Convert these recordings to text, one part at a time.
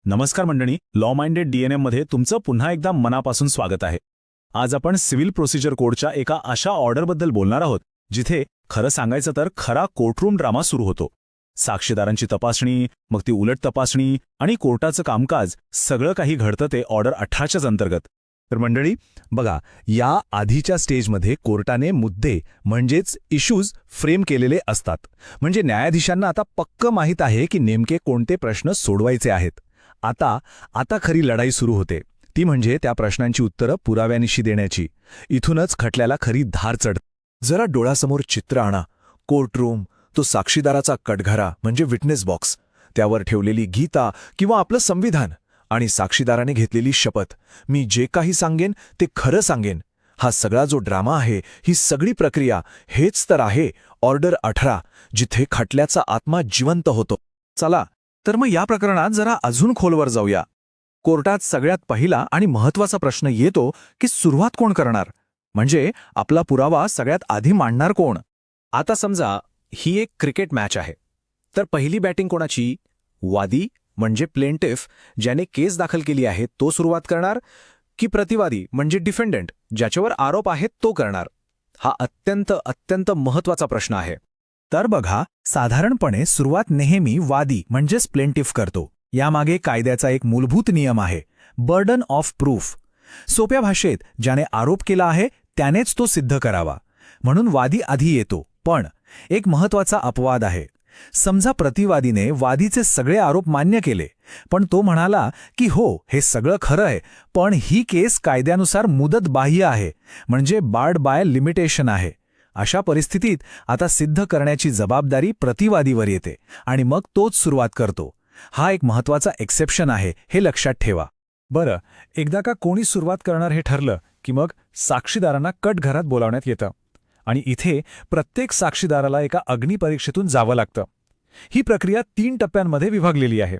नमस्कार मंडळी, law minded DNM मध्ये तुमचं पुन्हा एकदा मनापासून स्वागत आहे. आज आपण सिव्हिल प्रोसिजर कोडच्या एका अशा ऑर्डरबद्दल बोलणार आहोत जिथे खरं सांगायचं तर खरा कोर्टरूम ड्रामा सुरू होतो. साक्षीदारांची तपासणी, मग ती उलट तपासणी आणि कोर्टाचं कामकाज सगळं काही घडतं ते ऑर्डर 18च्याच अंतर्गत. तर मंडळी बघा, या आधीच्या स्टेजमध्ये कोर्टाने मुद्दे म्हणजेच इश्यूज फ्रेम केलेले असतात. म्हणजे न्यायाधीशांना आता पक्क माहीत आहे की नेमके कोणते प्रश्न सोडवायचे आहेत. आता खरी लढाई सुरू होते, ती म्हणजे त्या प्रश्नांची उत्तरं पुराव्यानिशी देण्याची. इथूनच खटल्याला खरी धार चढते. जरा डोळ्यासमोर चित्र आणा. कोर्टरूम, तो साक्षीदाराचा कटघरा म्हणजे विटनेस बॉक्स, त्यावर ठेवलेली गीता किंवा आपलं संविधान आणि साक्षीदाराने घेतलेली शपथ, मी जे काही सांगेन ते खरं सांगेन. हा सगळा जो ड्रामा आहे, ही सगळी प्रक्रिया, हेच तर आहे ऑर्डर 18, जिथे खटल्याचा आत्मा जिवंत होतो. चला तर मग या प्रकरणात जरा अजून खोलवर जाऊया. कोर्टात सगळ्यात पहिला आणि महत्त्वाचा प्रश्न येतो की सुरुवात कोण करणार, म्हणजे आपला पुरावा सगळ्यात आधी मांडणार कोण. आता समजा ही एक क्रिकेट मॅच आहे, तर पहिली बॅटिंग कोणाची? वादी म्हणजे प्लेंटिफ ज्याने केस दाखल केली आहे तो सुरुवात करणार, की प्रतिवादी म्हणजे डिफेंडंट ज्याच्यावर आरोप आहेत तो करणार? हा अत्यंत महत्त्वाचा प्रश्न आहे. तर बघा, साधारणपणे सुरुवात नेहमी वादी म्हणजेच प्लेंटिफ करतो. यामागे कायद्याचा एक मूलभूत नियम आहे, बर्डन ऑफ प्रूफ. सोप्या भाषेत ज्याने आरोप केला आहे त्यानेच तो सिद्ध करावा, म्हणून वादी आधी येतो. पण एक महत्त्वाचा अपवाद आहे. समजा प्रतिवादीने वादीचे सगळे आरोप मान्य केले, पण तो म्हणाला की हो, हे सगळं खरं आहे, पण ही केस कायद्यानुसार मुदत बाह्य आहे, म्हणजे बार्ड बाय लिमिटेशन आहे. अशा परिस्थितीत आता सिद्ध करण्याची जबाबदारी प्रतिवादीवर येते आणि मग तोच सुरुवात करतो. हा एक महत्त्वाचा एक्सेप्शन आहे, हे लक्षात ठेवा. बरं, एकदा का कोणी सुरुवात करणार हे ठरलं की मग साक्षीदारांना कटघरात बोलावण्यात येतं आणि इथे प्रत्येक साक्षीदाराला एका अग्निपरीक्षेतून जावं लागतं. ही प्रक्रिया 3 टप्प्यांमध्ये विभागलेली आहे.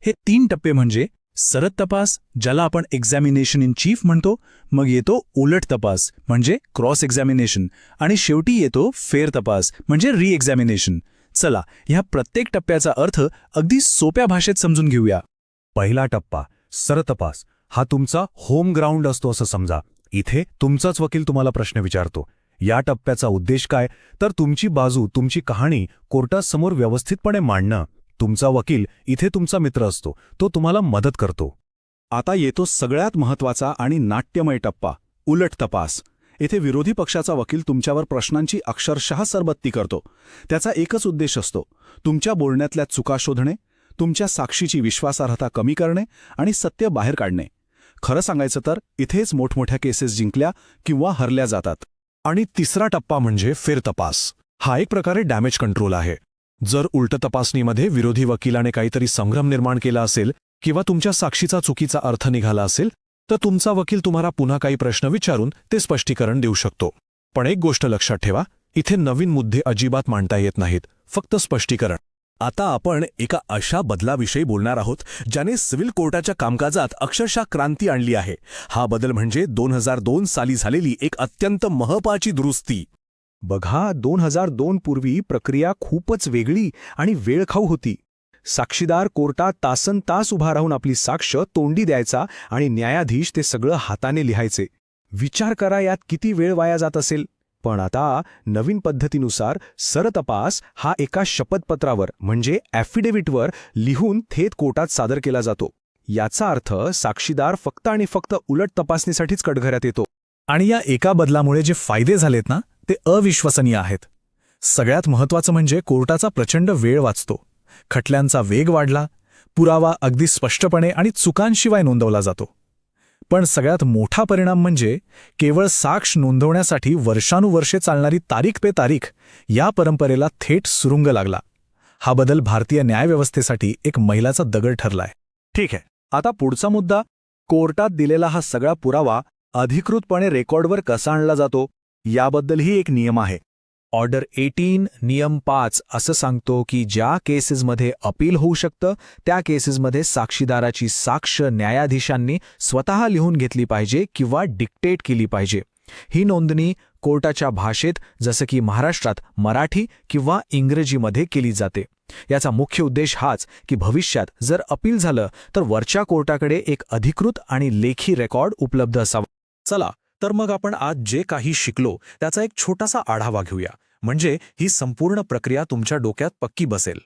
हे 3 टप्पे म्हणजे सरत तपास, ज्याला आपण एक्झामिनेशन इन चीफ म्हणतो, मग येतो उलट तपास म्हणजे क्रॉस एक्झामिनेशन, आणि शेवटी येतो फेर तपास म्हणजे री एक्झामिनेशन. चला, ह्या प्रत्येक टप्प्याचा अर्थ अगदी सोप्या भाषेत समजून घेऊया. पहिला टप्पा सरतपास, हा तुमचा होम ग्राउंड असतो असं समजा. इथे तुमचाच वकील तुम्हाला प्रश्न विचारतो. या टप्प्याचा उद्देश काय, तर तुमची बाजू, तुमची कहाणी कोर्टासमोर व्यवस्थितपणे मांडणं. तुमचा वकील इथे तुमचा मित्र असतो, तो तुम्हाला मदत करतो. आता येतो सगळ्यात महत्त्वाचा आणि नाट्यमय टप्पा, उलट तपास. येथे विरोधी पक्षाचा वकील तुमच्यावर प्रश्नांची अक्षरशः सरबत्ती करतो. त्याचा एकच उद्देश असतो, तुमच्या बोलण्यातल्या चुका शोधणे, तुमच्या साक्षीची विश्वासार्हता कमी करणे आणि सत्य बाहेर काढणे. खरं सांगायचं तर इथेच मोठमोठ्या केसेस जिंकल्या किंवा हरल्या जातात. आणि तिसरा टप्पा म्हणजे फेरतपास. हा एक प्रकारे डॅमेज कंट्रोल आहे. जर उलट तपासणीमध्ये विरोधी वकिलाने काहीतरी संभ्रम निर्माण केला असेल किंवा तुमच्या साक्षीचा चुकीचा अर्थ निघाला असेल, तर तुमचा वकील तुम्हाला पुन्हा काही प्रश्न विचारून ते स्पष्टीकरण देऊ शकतो. पण एक गोष्ट लक्षात ठेवा, इथे नवीन मुद्दे अजिबात मांडता येत नाहीत, फक्त स्पष्टीकरण. आता आपण एका अशा बदलाविषयी बोलणार आहोत ज्याने सिव्हिल कोर्टाच्या कामकाजात अक्षरशः क्रांती आणली आहे. हा बदल म्हणजे 2002 साली झालेली एक अत्यंत महत्त्वाची दुरुस्ती. बघा, 2002 पूर्वी प्रक्रिया खूपच वेगळी आणि वेळखाऊ होती. साक्षीदार कोर्टात तासनतास उभा राहून आपली साक्ष तोंडी द्यायचा आणि न्यायाधीश ते सगळं हाताने लिहायचे. विचार करा, यात किती वेळ वाया जात असेल. पण आता नवीन पद्धतीनुसार सरतपास हा एका शपथपत्रावर म्हणजे ॲफिडेव्हिटवर लिहून थेट कोर्टात सादर केला जातो. याचा अर्थ साक्षीदार फक्त आणि फक्त उलट तपासणीसाठीच कटघऱ्यात येतो. आणि या एका बदलामुळे जे फायदे झालेत ना, ते अविश्वसनीय आहेत. सगळ्यात महत्त्वाचं म्हणजे कोर्टाचा प्रचंड वेळ वाचतो, खटल्यांचा वेग वाढला, पुरावा अगदी स्पष्टपणे आणि चुकांशिवाय नोंदवला जातो. पण सगळ्यात मोठा परिणाम म्हणजे केवळ साक्ष नोंदवण्यासाठी वर्षानुवर्षे चालणारी तारीख पे तारीख या परंपरेला थेट सुरुंग लागला. हा बदल भारतीय न्यायव्यवस्थेसाठी एक मैलाचा दगड ठरलाय. ठीक आहे, आता पुढचा मुद्दा, कोर्टात दिलेला हा सगळा पुरावा अधिकृतपणे रेकॉर्डवर कसा आणला जातो याबद्दलही एक नियम आहे. ऑर्डर 18 नियम 5 असं सांगतो की ज्या केसेसमध्ये अपील होऊ शकतं त्या केसेसमध्ये साक्षीदाराची साक्ष न्यायाधीशांनी स्वतः लिहून घेतली पाहिजे किंवा डिक्टेट केली पाहिजे. ही नोंदणी कोर्टाच्या भाषेत, जसं की महाराष्ट्रात मराठी किंवा इंग्रजीमध्ये केली जाते. याचा मुख्य उद्देश हाच की भविष्यात जर अपील झालं तर वरच्या कोर्टाकडे एक अधिकृत आणि लेखी रेकॉर्ड उपलब्ध असावा. चला तर मग आपण आज जे काही शिकलो त्याचा एक छोटासा आढावा घेऊया, म्हणजे ही संपूर्ण प्रक्रिया तुमच्या डोक्यात पक्की बसेल.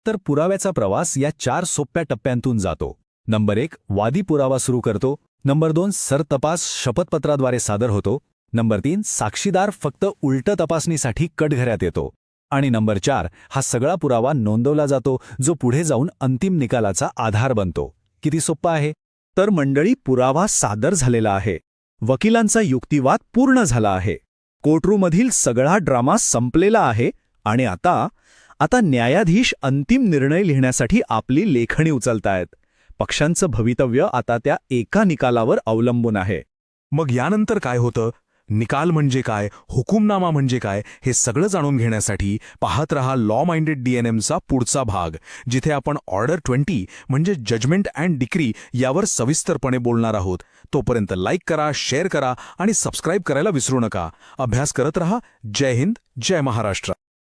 तर पुराव्याचा प्रवास या 4 सोप्या टप्प्यांतून जातो. नंबर 1, वादी पुरावा सुरू करतो. नंबर 2, सरतपास शपथपत्राद्वारे सादर होतो. नंबर 3, साक्षीदार फक्त उलट तपासणीसाठी कटघऱ्यात येतो. आणि नंबर 4, हा सगळा पुरावा नोंदवला जातो, जो पुढे जाऊन अंतिम निकालाचा आधार बनतो. किती सोप्पा आहे? तर मंडळी, पुरावा सादर झालेला आहे. वकिलांचा युक्तिवाद पूर्ण झाला आहे. कोर्टरूममधील सगळा ड्रामा संपलेला आहे आणि आता न्यायाधीश अंतिम निर्णय लिहिण्यासाठी आपली लेखणी उचलतायत. पक्षांचं भवितव्य आता त्या एका निकालावर अवलंबून आहे. मग यानंतर काय होतं? निकाल म्हणजे काय, हुकुमनामा म्हणजे काय, हे सगळं जाणून घेण्यासाठी पाहत रहा लॉ माइंडेड DNMचा पुढचा भाग, जिथे आपण ऑर्डर 20 म्हणजे जजमेंट अँड डिक्री यावर सविस्तरपणे बोलणार आहोत. तोपर्यंत लाईक करा, शेअर करा आणि सबस्क्राईब करायला विसरू नका. अभ्यास करत रहा. जय हिंद, जय महाराष्ट्र.